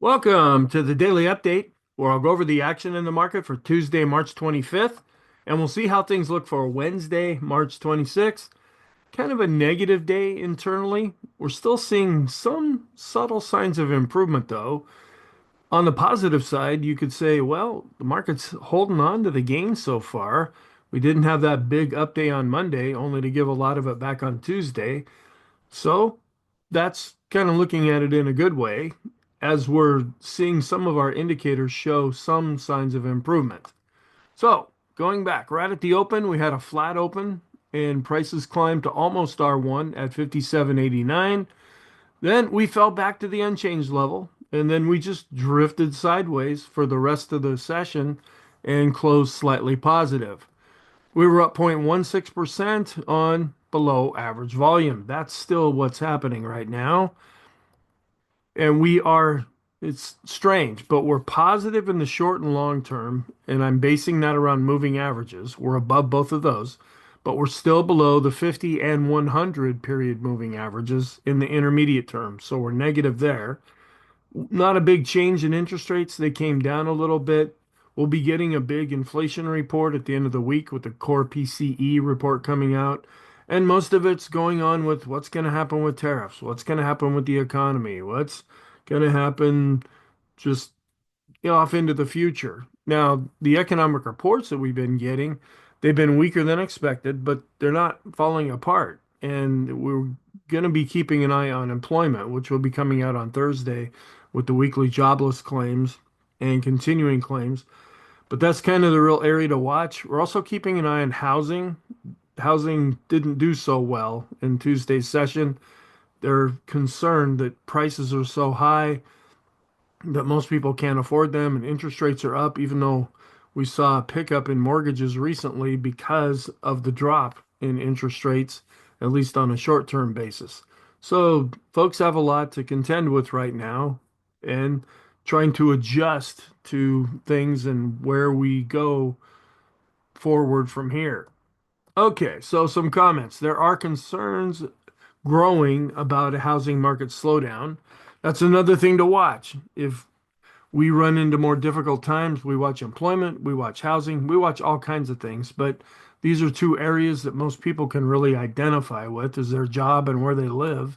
Welcome to the daily update, where I'll go over the action in the market for Tuesday, March 25th, and we'll see how things look for Wednesday, March 26th. Kind of a negative day internally. We're still seeing some subtle signs of improvement, though. On the positive side, you could say, well, the market's holding on to the gains so far. We didn't have that big up day on Monday, only to give a lot of it back on Tuesday. So that's kind of looking at it in a good way, as we're seeing some of our indicators show some signs of improvement. So going back, right at the open, we had a flat open and prices climbed to almost R1 at 57.89. Then we fell back to the unchanged level, and then we just drifted sideways for the rest of the session and closed slightly positive. We were up 0.16% on below average volume. That's still what's happening right now. And it's strange, but we're positive in the short and long term. And I'm basing that around moving averages. We're above both of those, but we're still below the 50 and 100 period moving averages in the intermediate term. So we're negative there. Not a big change in interest rates. They came down a little bit. We'll be getting a big inflation report at the end of the week with the core PCE report coming out. And most of it's going on with what's going to happen with tariffs, what's going to happen with the economy, what's going to happen just off into the future. Now, the economic reports that we've been getting, they've been weaker than expected, but they're not falling apart. And we're going to be keeping an eye on employment, which will be coming out on Thursday with the weekly jobless claims and continuing claims. But that's kind of the real area to watch. We're also keeping an eye on housing. Housing didn't do so well in Tuesday's session. They're concerned that prices are so high that most people can't afford them, and interest rates are up, even though we saw a pickup in mortgages recently because of the drop in interest rates, at least on a short-term basis. So folks have a lot to contend with right now and trying to adjust to things and where we go forward from here. Okay, so some comments. There are concerns growing about a housing market slowdown. That's another thing to watch. If we run into more difficult times, we watch employment, we watch housing, we watch all kinds of things. But these are two areas that most people can really identify with is their job and where they live.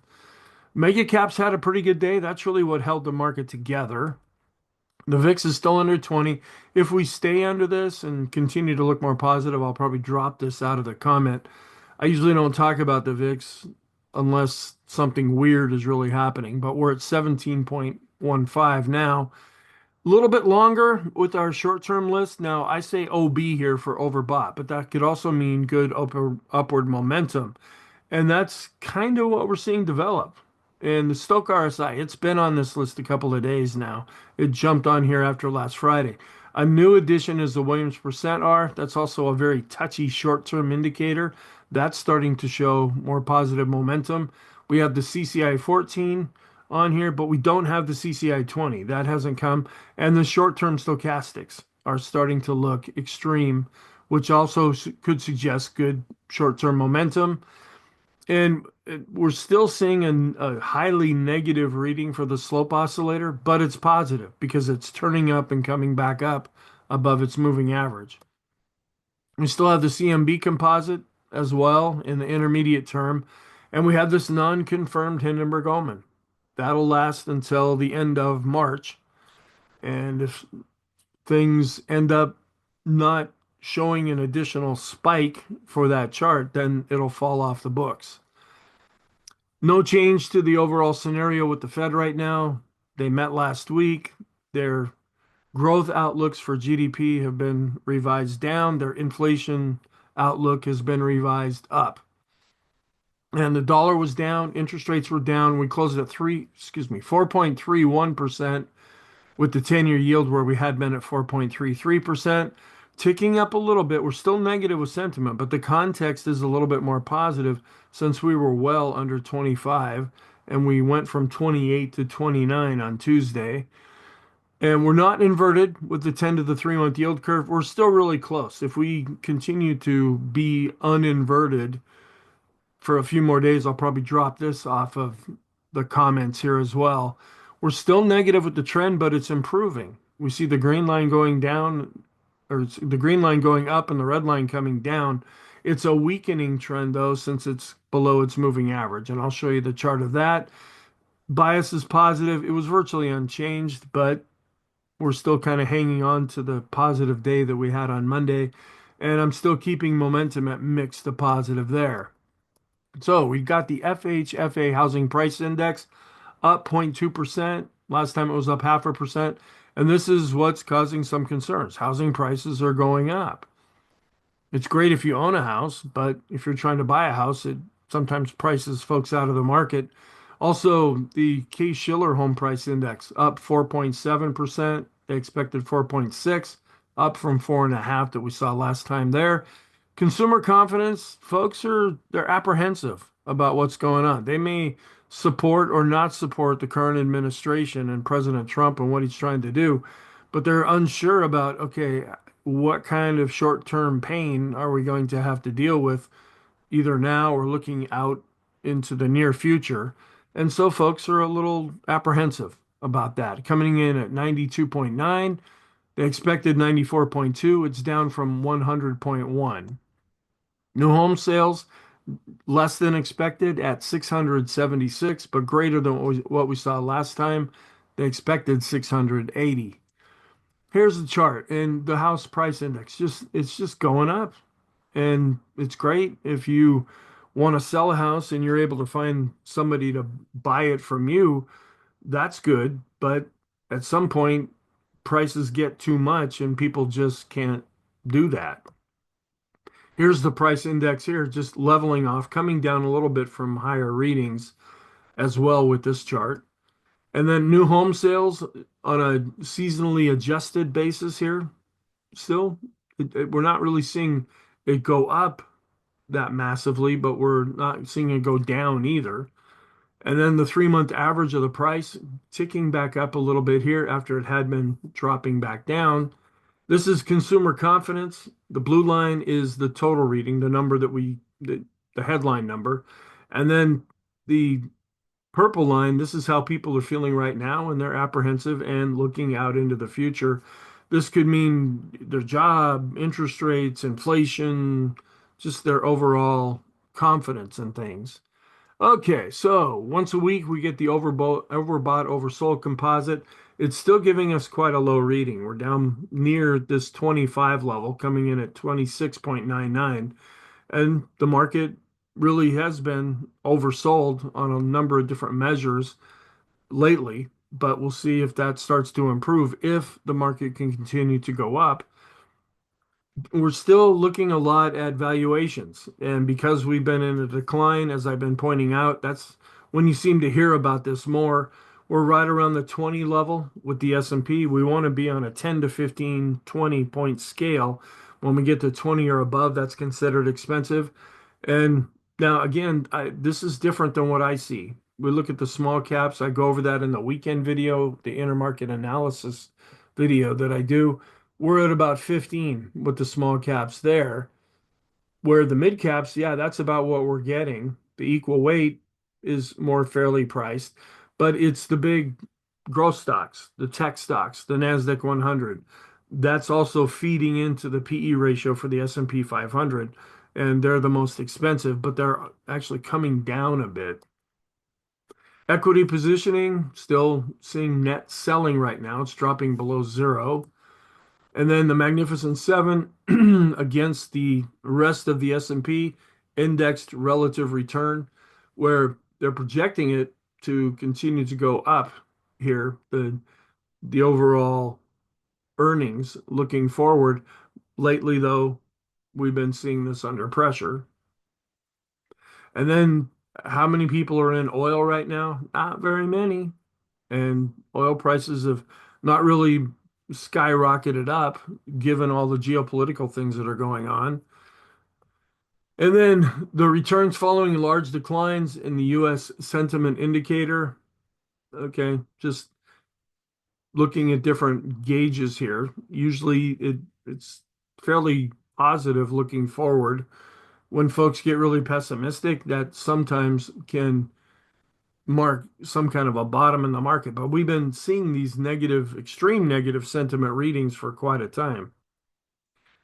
Mega caps had a pretty good day. That's really what held the market together. The VIX is still under 20. If we stay under this and continue to look more positive, I'll probably drop this out of the comment. I usually don't talk about the VIX unless something weird is really happening, but we're at 17.15 now. A little bit longer with our short-term list. Now, I say OB here for overbought, but that could also mean good upward momentum. And that's kind of what we're seeing develop. And the StochRSI, it's been on this list a couple of days now. It jumped on here after last Friday. A new addition is the Williams R. That's also a very touchy short-term indicator. That's starting to show more positive momentum. We have the CCI 14 on here, but we don't have the CCI 20. That hasn't come. And the short-term stochastics are starting to look extreme, which also could suggest good short-term momentum. And we're still seeing a highly negative reading for the slope oscillator, but it's positive because it's turning up and coming back up above its moving average. We still have the CMB composite as well in the intermediate term, and we have this non-confirmed Hindenburg Omen. That'll last until the end of March. And if things end up not showing an additional spike for that chart, then it'll fall off the books. No change to the overall scenario with the Fed right now. They met last week. Their growth outlooks for GDP have been revised down. Their inflation outlook has been revised up. And the dollar was down, interest rates were down. We closed at 4.31% with the 10-year yield where we had been at 4.33%, ticking up a little bit. We're still negative with sentiment, but the context is a little bit more positive since we were well under 25 and we went from 28 to 29 on Tuesday. And we're not inverted with the 10 to the 3-month yield curve. We're still really close. If we continue to be uninverted for a few more days, I'll probably drop this off of the comments here as well. We're still negative with the trend, but it's improving. We see the green line going down, or the green line going up and the red line coming down. It's a weakening trend though, since it's below its moving average. And I'll show you the chart of that. Bias is positive. It was virtually unchanged, but we're still kind of hanging on to the positive day that we had on Monday. And I'm still keeping momentum at mixed to positive there. So we got the FHFA Housing Price Index up 0.2%. Last time it was up 0.5%. And this is what's causing some concerns. Housing prices are going up. It's great if you own a house, but if you're trying to buy a house, it sometimes prices folks out of the market. Also, the Case-Shiller Home Price Index up 4.7%. They expected 4.6, up from 4.5 that we saw last time there. Consumer confidence, folks they're apprehensive about what's going on. They may support or not support the current administration and President Trump and what he's trying to do, but they're unsure about, okay, what kind of short-term pain are we going to have to deal with either now or looking out into the near future? And so folks are a little apprehensive about that. Coming in at 92.9, they expected 94.2. It's down from 100.1. New home sales less than expected at 676, but greater than what we saw last time. They expected 680. Here's the chart and the house price index. It's just going up. And it's great if you want to sell a house and you're able to find somebody to buy it from you, that's good. But at some point, prices get too much and people just can't do that. Here's the price index here, just leveling off, coming down a little bit from higher readings as well with this chart. And then new home sales on a seasonally adjusted basis here, still, we're not really seeing it go up that massively, but we're not seeing it go down either. And then the 3-month average of the price ticking back up a little bit here after it had been dropping back down. This is consumer confidence. The blue line is the total reading, the number the headline number. And then the purple line, this is how people are feeling right now, and they're apprehensive and looking out into the future. This could mean their job, interest rates, inflation, just their overall confidence in things. Okay, so once a week we get the overbought, oversold composite. It's still giving us quite a low reading. We're down near this 25 level, coming in at 26.99. And the market really has been oversold on a number of different measures lately, but we'll see if that starts to improve if the market can continue to go up. We're still looking a lot at valuations. And because we've been in a decline, as I've been pointing out, that's when you seem to hear about this more. We're right around the 20 level with the S&P. We want to be on a 10 to 15, 20 point scale. When we get to 20 or above, that's considered expensive. And now, again, this is different than what I see. We look at the small caps. I go over that in the weekend video, the intermarket analysis video that I do. We're at about 15 with the small caps there. Where the mid caps, yeah, that's about what we're getting. The equal weight is more fairly priced, but it's the big growth stocks, the tech stocks, the Nasdaq 100. That's also feeding into the PE ratio for the S&P 500, and they're the most expensive, but they're actually coming down a bit. Equity positioning, still seeing net selling right now. It's dropping below zero. And then the Magnificent Seven against the rest of the S&P indexed relative return, where they're projecting it to continue to go up here. The overall earnings looking forward. Lately, though, we've been seeing this under pressure. And then how many people are in oil right now? Not very many. And oil prices have not really skyrocketed up given all the geopolitical things that are going on. And then the returns following large declines in the US sentiment indicator. Okay, just looking at different gauges here. Usually it's fairly positive looking forward. When folks get really pessimistic, that sometimes can mark some kind of a bottom in the market, but we've been seeing these negative, extreme negative sentiment readings for quite a time.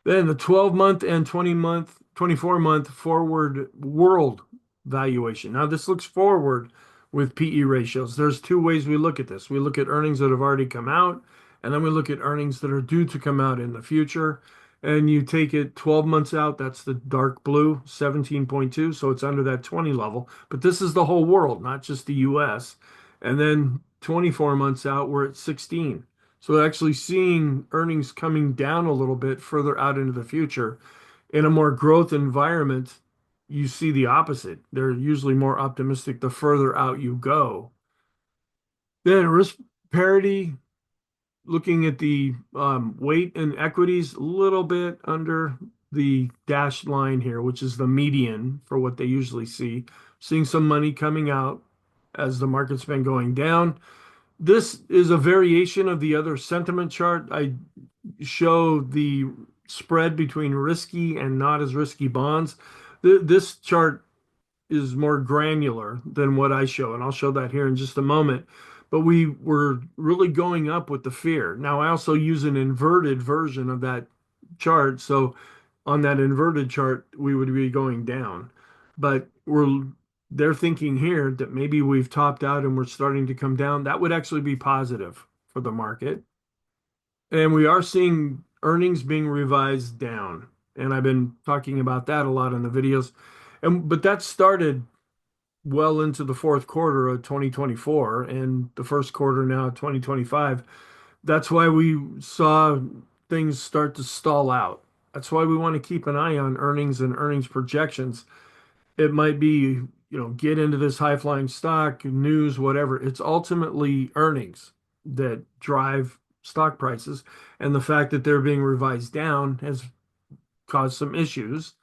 Then the 12-month and 20-month, 24-month forward world valuation. Now, this looks forward with PE ratios. There's two ways we look at this. We look at earnings that have already come out, and then we look at earnings that are due to come out in the future. And you take it 12 months out, that's the dark blue, 17.2, so it's under that 20 level. But this is the whole world, not just the US. And then 24 months out, we're at 16. So actually seeing earnings coming down a little bit further out into the future. In a more growth environment, you see the opposite. They're usually more optimistic the further out you go. Then risk parity, looking at the weight and equities, a little bit under the dashed line here, which is the median for what they usually see. Seeing some money coming out as the market's been going down. This is a variation of the other sentiment chart. I show the spread between risky and not as risky bonds. This chart is more granular than what I show, and I'll show that here in just a moment. But we were really going up with the fear. Now, I also use an inverted version of that chart. So on that inverted chart, we would be going down. But they're thinking here that maybe we've topped out and we're starting to come down. That would actually be positive for the market. And we are seeing earnings being revised down. And I've been talking about that a lot in the videos. But that started well into the fourth quarter of 2024 and the first quarter now of 2025. That's why we saw things start to stall out. That's why we want to keep an eye on earnings and earnings projections. It might be, get into this high flying stock, news, whatever. It's ultimately earnings that drive stock prices. And the fact that they're being revised down has caused some issues.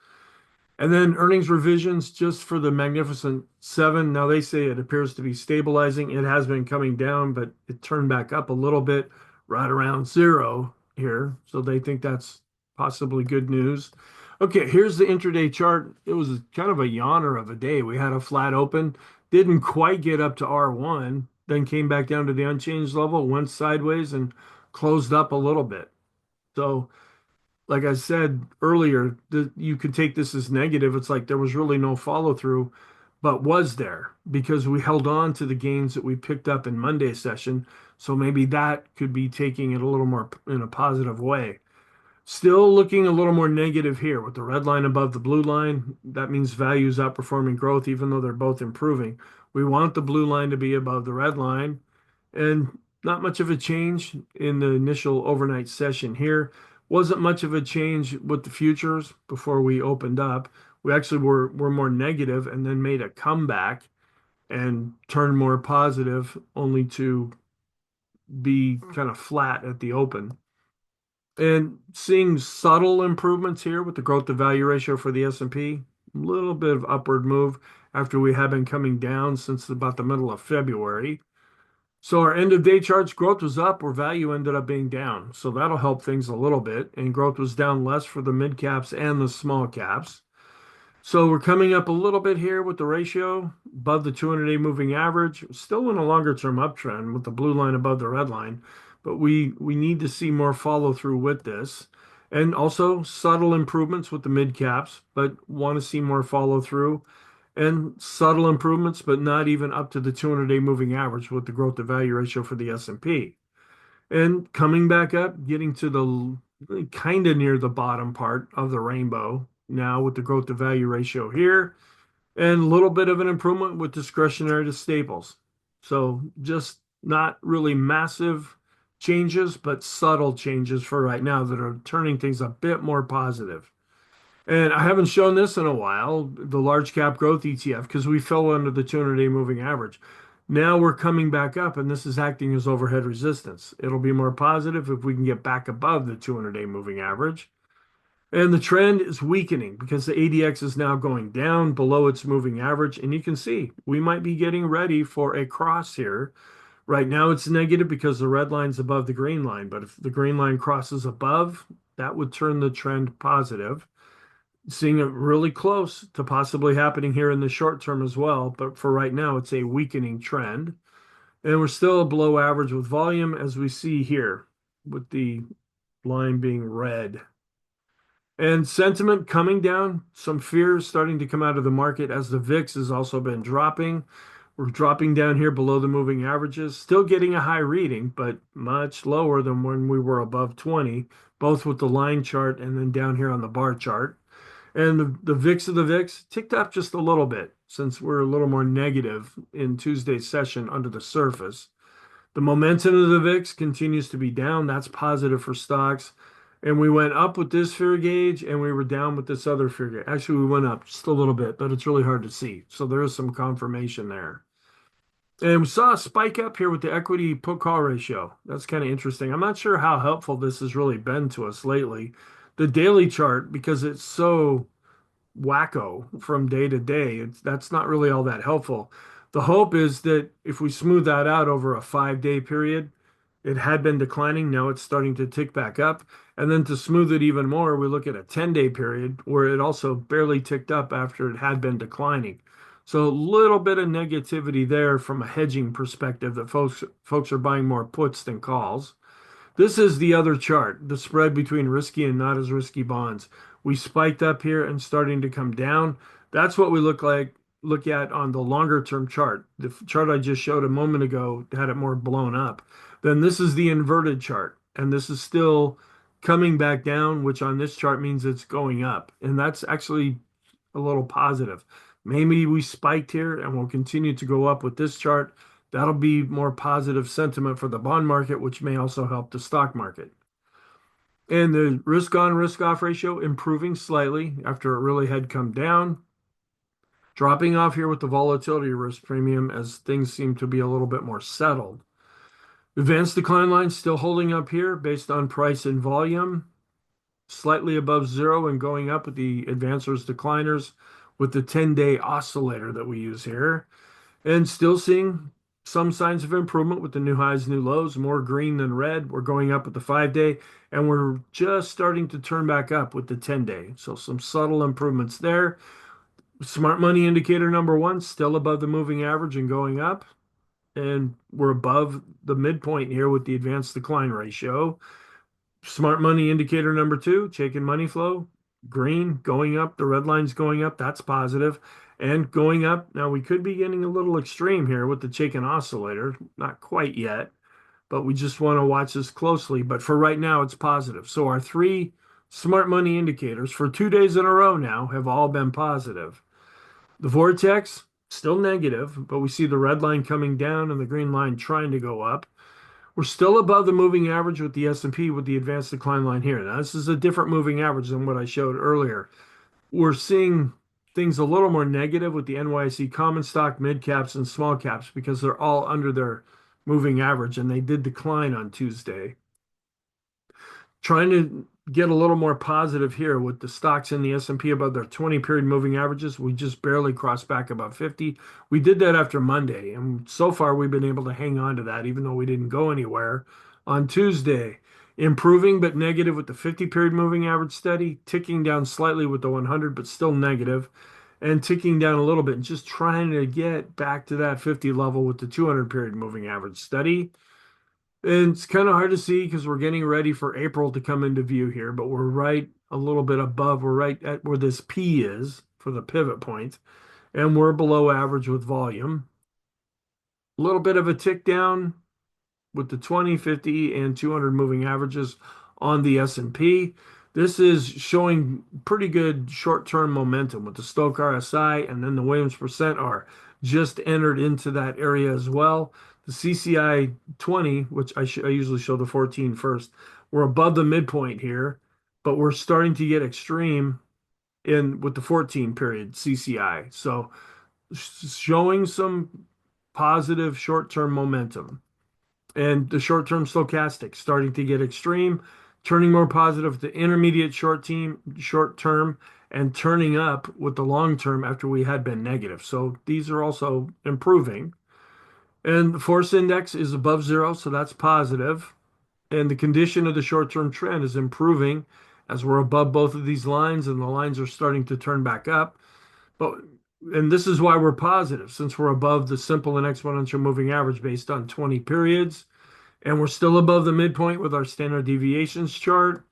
And then earnings revisions just for the Magnificent Seven. Now they say it appears to be stabilizing. It has been coming down, but it turned back up a little bit right around zero here. So they think that's possibly good news. Okay, here's the intraday chart. It was kind of a yawner of a day. We had a flat open, didn't quite get up to R1, then came back down to the unchanged level, went sideways and closed up a little bit. So like I said earlier, you could take this as negative. It's like there was really no follow through, but was there because we held on to the gains that we picked up in Monday's session. So maybe that could be taking it a little more in a positive way. Still looking a little more negative here with the red line above the blue line. That means value is outperforming growth, even though they're both improving. We want the blue line to be above the red line. And not much of a change in the initial overnight session here. Wasn't much of a change with the futures before we opened up. We actually were more negative and then made a comeback and turned more positive, only to be kind of flat at the open. And seeing subtle improvements here with the growth to value ratio for the S&P, a little bit of upward move after we have been coming down since about the middle of February. So our end of day charts growth was up where value ended up being down. So that'll help things a little bit. And growth was down less for the mid caps and the small caps. So we're coming up a little bit here with the ratio above the 200-day moving average. Still in a longer term uptrend with the blue line above the red line. But we need to see more follow through with this. And also subtle improvements with the mid caps, but want to see more follow through and subtle improvements, but not even up to the 200-day moving average with the growth to value ratio for the S&P. And coming back up, getting to the kind of near the bottom part of the rainbow now with the growth to value ratio here, and a little bit of an improvement with discretionary to staples. So just not really massive changes, but subtle changes for right now that are turning things a bit more positive. And I haven't shown this in a while, the large cap growth ETF, because we fell under the 200-day moving average. Now we're coming back up, and this is acting as overhead resistance. It'll be more positive if we can get back above the 200-day moving average. And the trend is weakening because the ADX is now going down below its moving average. And you can see we might be getting ready for a cross here. Right now it's negative because the red line's above the green line. But if the green line crosses above, that would turn the trend positive. Seeing it really close to possibly happening here in the short term as well. But for right now, it's a weakening trend. And we're still below average with volume, as we see here, with the line being red. And sentiment coming down, some fears starting to come out of the market as the VIX has also been dropping. We're dropping down here below the moving averages, still getting a high reading, but much lower than when we were above 20, both with the line chart and then down here on the bar chart. And the VIX of the VIX ticked up just a little bit since we're a little more negative in Tuesday's session under the surface. The momentum of the VIX continues to be down. That's positive for stocks. And we went up with this fear gauge and we were down with this other fear gauge. Actually, we went up just a little bit, but it's really hard to see. So there is some confirmation there. And we saw a spike up here with the equity put call ratio. That's kind of interesting. I'm not sure how helpful this has really been to us lately. The daily chart, because it's so wacko from day to day, that's not really all that helpful. The hope is that if we smooth that out over a 5 day period, it had been declining. Now it's starting to tick back up. And then to smooth it even more, we look at a 10-day period where it also barely ticked up after it had been declining. So a little bit of negativity there from a hedging perspective that folks are buying more puts than calls. This is the other chart, the spread between risky and not as risky bonds. We spiked up here and starting to come down. That's what we look at on the longer term chart. The chart I just showed a moment ago had it more blown up. Then this is the inverted chart, and this is still coming back down, which on this chart means it's going up. And that's actually a little positive. Maybe we spiked here and we'll continue to go up with this chart. That'll be more positive sentiment for the bond market, which may also help the stock market. And the risk on, risk off ratio improving slightly after it really had come down. Dropping off here with the volatility risk premium as things seem to be a little bit more settled. Advanced decline line still holding up here based on price and volume. Slightly above zero and going up with the advancers decliners with the 10-day oscillator that we use here. And still seeing some signs of improvement with the new highs, new lows, more green than red. We're going up with the 5-day, and we're just starting to turn back up with the 10-day. So some subtle improvements there. Smart money indicator number one, still above the moving average and going up. And we're above the midpoint here with the advanced decline ratio. Smart money indicator number two, Chaikin money flow, green going up, the red line's going up, that's positive. And going up, now we could be getting a little extreme here with the Chaikin oscillator, not quite yet, but we just want to watch this closely. But for right now, it's positive. So our three smart money indicators for 2 days in a row now have all been positive. The vortex, still negative, but we see the red line coming down and the green line trying to go up. We're still above the moving average with the S&P with the advanced decline line here. Now, this is a different moving average than what I showed earlier. We're seeing things a little more negative with the NYSE common stock, mid caps, and small caps because they're all under their moving average and they did decline on Tuesday. Trying to get a little more positive here with the stocks in the S&P above their 20-period moving averages. We just barely crossed back above 50. We did that after Monday, and so far we've been able to hang on to that even though we didn't go anywhere on Tuesday. Improving but negative with the 50-period moving average steady, ticking down slightly with the 100 but still negative, and ticking down a little bit and just trying to get back to that 50 level with the 200-period moving average steady. And it's kind of hard to see because we're getting ready for April to come into view here, but we're right a little bit above. We're right at where this P is for the pivot point, and we're below average with volume. A little bit of a tick down with the 20, 50, and 200 moving averages on the S&P. This is showing pretty good short-term momentum with the StochRSI and then the Williams percent are just entered into that area as well. The CCI 20, which I usually show the 14 first, we're above the midpoint here, but we're starting to get extreme in with the 14 period CCI. So showing some positive short-term momentum. And the short-term stochastic starting to get extreme, turning more positive, the intermediate short term, and turning up with the long term after we had been negative. So these are also improving. And the force index is above zero, so that's positive. And the condition of the short-term trend is improving as we're above both of these lines and the lines are starting to turn back up. But and this is why we're positive, since we're above the simple and exponential moving average based on 20 periods, and we're still above the midpoint with our standard deviations chart.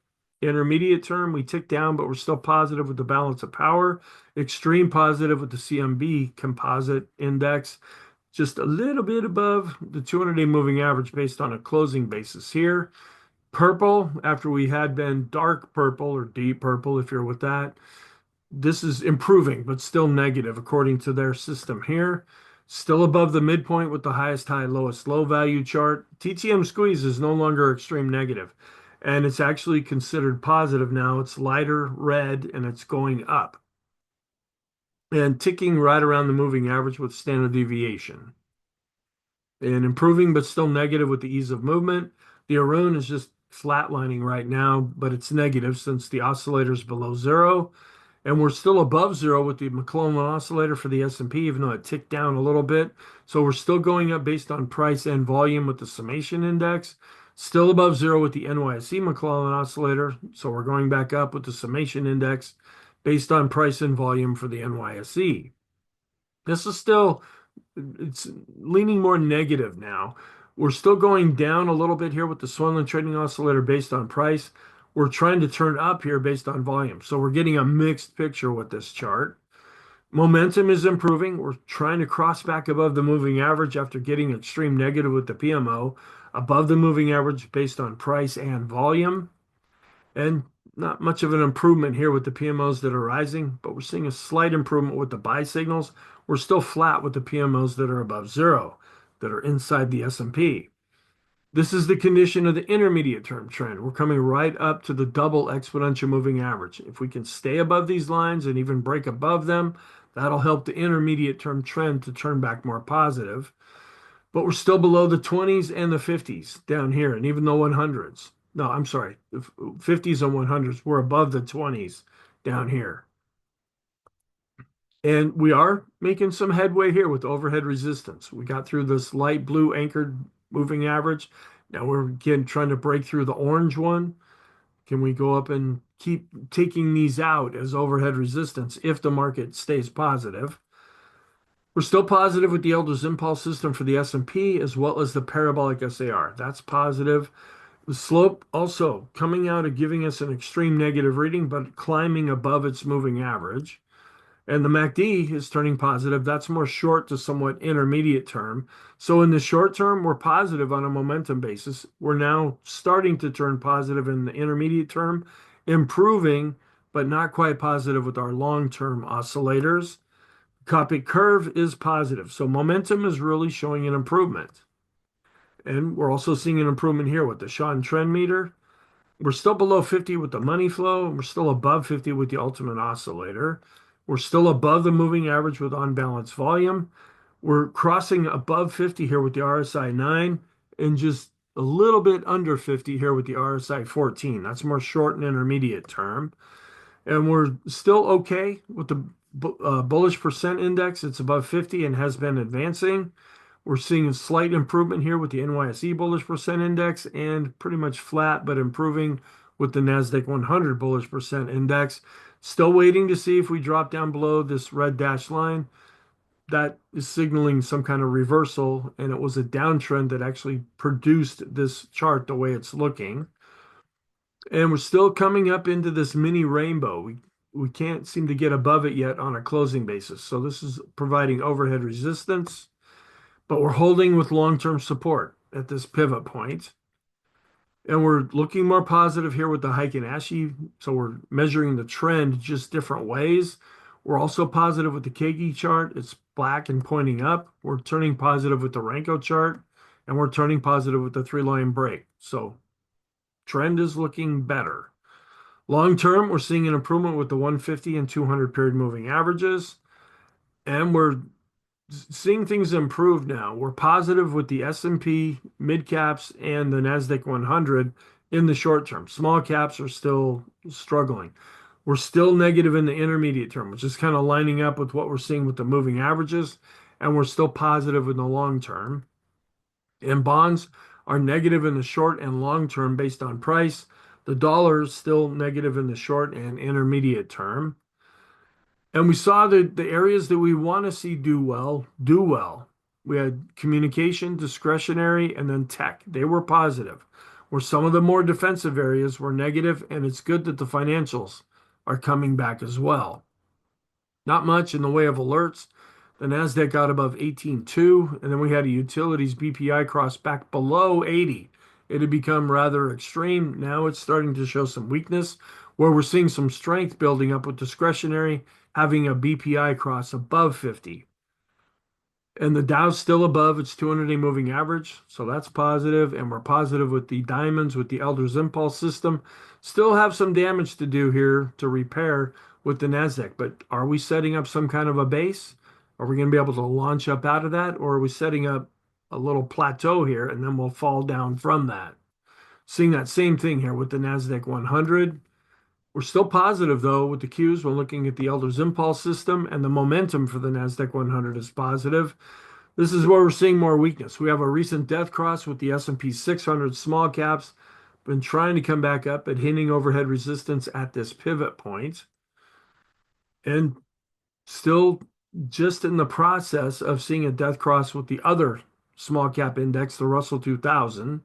Intermediate term, we tick down, but we're still positive with the balance of power. Extreme positive with the CMB composite index, just a little bit above the 200-day moving average based on a closing basis here. Purple, after we had been dark purple or deep purple, if you're with that, this is improving, but still negative according to their system here. Still above the midpoint with the highest high, lowest low value chart. TTM squeeze is no longer extreme negative, and it's actually considered positive now. It's lighter red and it's going up and ticking right around the moving average with standard deviation. And improving, but still negative with the ease of movement. The Arun is just flatlining right now, but it's negative since the oscillator is below zero. And we're still above zero with the McClellan oscillator for the S&P, even though it ticked down a little bit. So we're still going up based on price and volume with the summation index. Still above zero with the NYSE McClellan oscillator. So we're going back up with the summation index based on price and volume for the NYSE. This is still, it's leaning more negative now. We're still going down a little bit here with the Swanland trading oscillator based on price. We're trying to turn up here based on volume. So we're getting a mixed picture with this chart. Momentum is improving. We're trying to cross back above the moving average after getting extreme negative with the PMO, above the moving average based on price and volume. And not much of an improvement here with the PMOs that are rising, but we're seeing a slight improvement with the buy signals. We're still flat with the PMOs that are above zero, that are inside the S&P. This is the condition of the intermediate term trend. We're coming right up to the double exponential moving average. If we can stay above these lines and even break above them, that'll help the intermediate term trend to turn back more positive. But we're still below the 20s and the 50s down here, and even the 100s. No, I'm sorry, the 50s and 100s. We're above the 20s down here. And we are making some headway here with overhead resistance. We got through this light blue anchored moving average. Now we're again trying to break through the orange one. Can we go up and keep taking these out as overhead resistance if the market stays positive? We're still positive with the Elder's Impulse system for the S&P as well as the parabolic SAR. That's positive. The slope also coming out and giving us an extreme negative reading, but climbing above its moving average. And the MACD is turning positive. That's more short to somewhat intermediate term. So in the short term, we're positive on a momentum basis. We're now starting to turn positive in the intermediate term, improving, but not quite positive with our long-term oscillators. Copy curve is positive. So momentum is really showing an improvement. And we're also seeing an improvement here with the Sean trend meter. We're still below 50 with the money flow, and we're still above 50 with the ultimate oscillator. We're still above the moving average with unbalanced volume. We're crossing above 50 here with the RSI 9 and just a little bit under 50 here with the RSI 14. That's more short and intermediate term. And we're still okay with the bullish percent index. It's above 50 and has been advancing. We're seeing a slight improvement here with the NYSE bullish percent index and pretty much flat, but improving with the NASDAQ 100 bullish percent index. Still waiting to see if we drop down below this red dashed line. That is signaling some kind of reversal, and it was a downtrend that actually produced this chart the way it's looking. And we're still coming up into this mini rainbow. We can't seem to get above it yet on a closing basis. So this is providing overhead resistance, but we're holding with long-term support at this pivot point. And we're looking more positive here with the Heiken Ashi. So we're measuring the trend just different ways. We're also positive with the Kagi chart. It's black and pointing up. We're turning positive with the Renko chart, and we're turning positive with the three-line break. So trend is looking better. Long term, we're seeing an improvement with the 150 and 200 period moving averages. And we're seeing things improve now. We're positive with the S&P mid caps and the NASDAQ 100 in the short term. Small caps are still struggling. We're still negative in the intermediate term, which is kind of lining up with what we're seeing with the moving averages. And we're still positive in the long term. And bonds are negative in the short and long term based on price. The dollar is still negative in the short and intermediate term. And we saw that the areas that we want to see do well, do well. We had communication, discretionary, and then tech. They were positive, where some of the more defensive areas were negative, and it's good that the financials are coming back as well. Not much in the way of alerts. The Nasdaq got above 18.2, and then we had a utilities BPI cross back below 80. It had become rather extreme. Now it's starting to show some weakness, where we're seeing some strength building up with discretionary having a BPI cross above 50. And the Dow's still above its 200-day moving average, so that's positive. And we're positive with the diamonds, with the Elder's Impulse system. Still have some damage to do here to repair with the Nasdaq, but are we setting up some kind of a base? Are we going to be able to launch up out of that, or are we setting up a little plateau here and then we'll fall down from that? Seeing that same thing here with the Nasdaq 100. We're still positive though with the Qs when looking at the Elder's Impulse system, and the momentum for the Nasdaq 100 is positive. This is where we're seeing more weakness. We have a recent death cross with the S&P 600 small caps, been trying to come back up but hitting overhead resistance at this pivot point, and still just in the process of seeing a death cross with the other small cap index, the Russell 2000.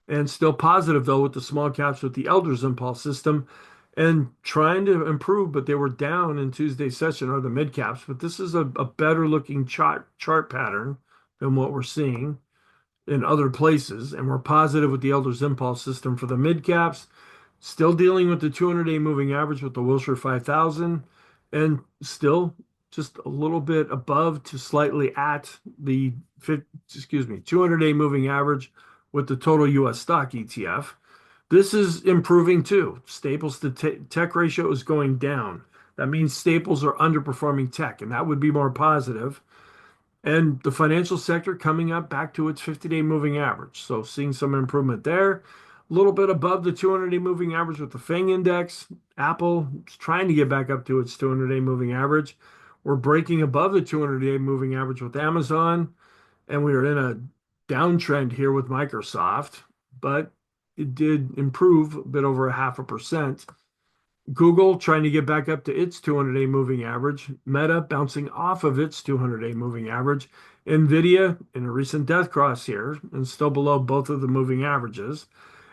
And still positive though with the small caps with the Elder's Impulse system, and trying to improve, but they were down in Tuesday's session, or the mid caps. But this is a better looking chart pattern than what we're seeing in other places. And we're positive with the Elder's Impulse system for the mid caps, still dealing with the 200-day moving average with the Wilshire 5000, and still just a little bit above to slightly at the 200-day moving average with the total US stock ETF. This is improving too. Staples to tech ratio is going down. That means staples are underperforming tech, and that would be more positive. And the financial sector coming up back to its 50-day moving average. So seeing some improvement there. A little bit above the 200-day moving average with the FANG index. Apple is trying to get back up to its 200-day moving average. We're breaking above the 200-day moving average with Amazon, and we are in a downtrend here with Microsoft, but it did improve a bit over 0.5%. Google trying to get back up to its 200-day moving average. Meta bouncing off of its 200-day moving average. Nvidia in a recent death cross here and still below both of the moving averages.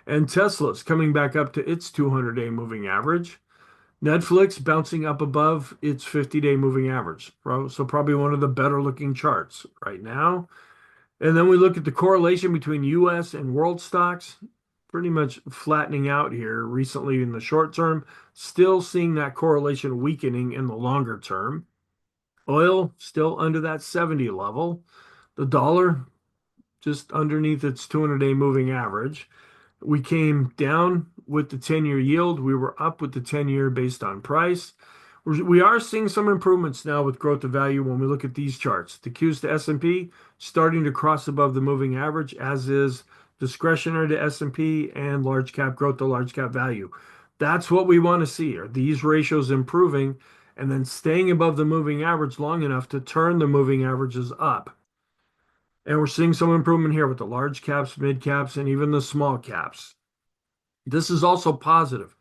And Tesla's coming back up to its 200-day moving average. Netflix bouncing up above its 50-day moving average. So probably one of the better looking charts right now. And then we look at the correlation between US and world stocks, pretty much flattening out here recently in the short term, still seeing that correlation weakening in the longer term. Oil still under that 70 level. The dollar just underneath its 200-day moving average. We came down with the 10-year yield. We were up with the 10-year based on price. We are seeing some improvements now with growth of value when we look at these charts. The Qs to S&P starting to cross above the moving average, as is discretionary to S&P and large cap growth to large cap value. That's what we want to see. Are these ratios improving and then staying above the moving average long enough to turn the moving averages up? And we're seeing some improvement here with the large caps, mid caps, and even the small caps. This is also positive.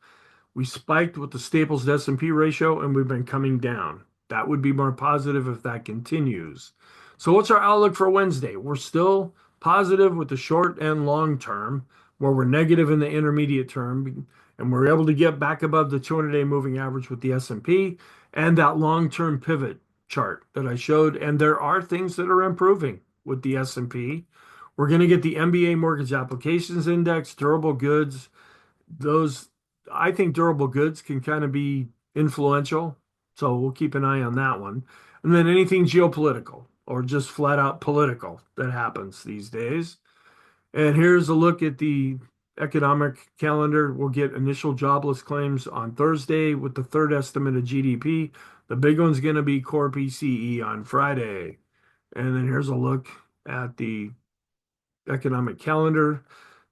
We spiked with the Staples to S&P ratio, and we've been coming down. That would be more positive if that continues. So what's our outlook for Wednesday? We're still positive with the short and long term, where we're negative in the intermediate term, and we're able to get back above the 200-day moving average with the S&P and that long-term pivot chart that I showed. And there are things that are improving with the S&P. We're going to get the MBA mortgage applications index, durable goods. Those, I think durable goods can kind of be influential, so we'll keep an eye on that one. And then anything geopolitical or just flat out political that happens these days. And here's a look at the economic calendar. We'll get initial jobless claims on Thursday with the third estimate of GDP. The big one's going to be core PCE on Friday. And then here's a look at the economic calendar.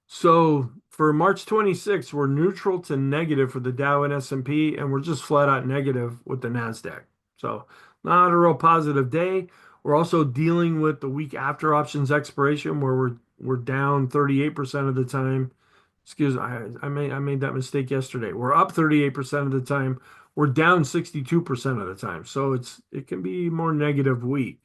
So for March 26th, we're neutral to negative for the Dow and S&P, and we're just flat out negative with the Nasdaq. So not a real positive day. We're also dealing with the week after options expiration, where we're down 38% of the time Excuse me, I made that mistake yesterday. We're up 38% of the time. We're down 62% of the time. So it can be more negative week.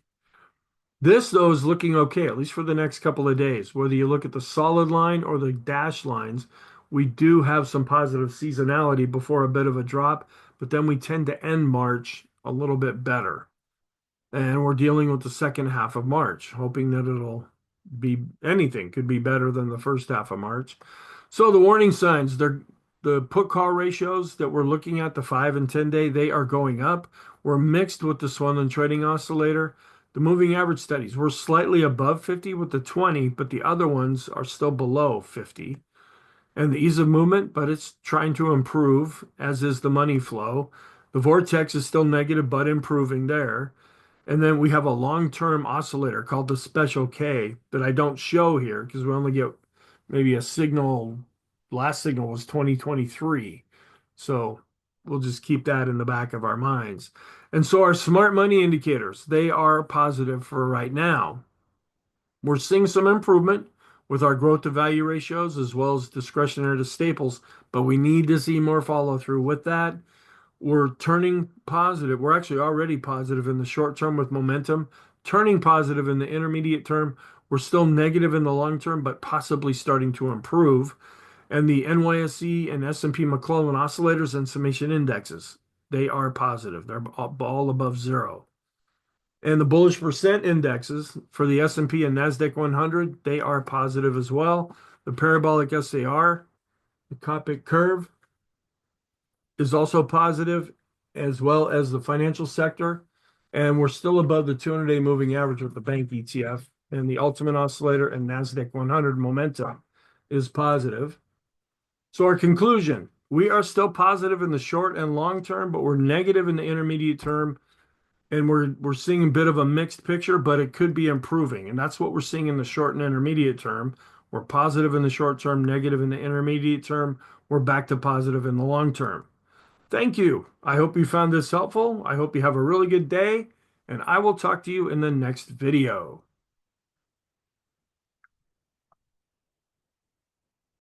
This, though, is looking okay, at least for the next couple of days. Whether you look at the solid line or the dash lines, we do have some positive seasonality before a bit of a drop, but then we tend to end March a little bit better. And we're dealing with the second half of March, hoping that it'll be anything could be better than the first half of March. So the warning signs, the put call ratios that we're looking at, the 5 and 10 day, they are going up. We're mixed with the swollen trading oscillator. The moving average studies, we're slightly above 50 with the 20, but the other ones are still below 50. And the ease of movement, but it's trying to improve, as is the money flow. The vortex is still negative, but improving there. And then we have a long-term oscillator called the special K that I don't show here because we only get maybe a signal. Last signal was 2023. So we'll just keep that in the back of our minds. And so our smart money indicators, they are positive for right now. We're seeing some improvement with our growth to value ratios as well as discretionary to staples, but we need to see more follow through with that. We're turning positive. We're actually already positive in the short term with momentum, turning positive in the intermediate term. We're still negative in the long term, but possibly starting to improve. And the NYSE and S&P McClellan oscillators and summation indexes, they are positive. They're all above zero. And the bullish percent indexes for the S&P and Nasdaq 100, they are positive as well. The parabolic SAR, the Copic curve, is also positive, as well as the financial sector. And we're still above the 200-day moving average with the bank ETF, and the ultimate oscillator and Nasdaq 100 momentum is positive. So our conclusion, we are still positive in the short and long term, but we're negative in the intermediate term. And we're seeing a bit of a mixed picture, but it could be improving. And that's what we're seeing in the short and intermediate term. We're positive in the short term, negative in the intermediate term. We're back to positive in the long term. Thank you. I hope you found this helpful. I hope you have a really good day, and I will talk to you in the next video.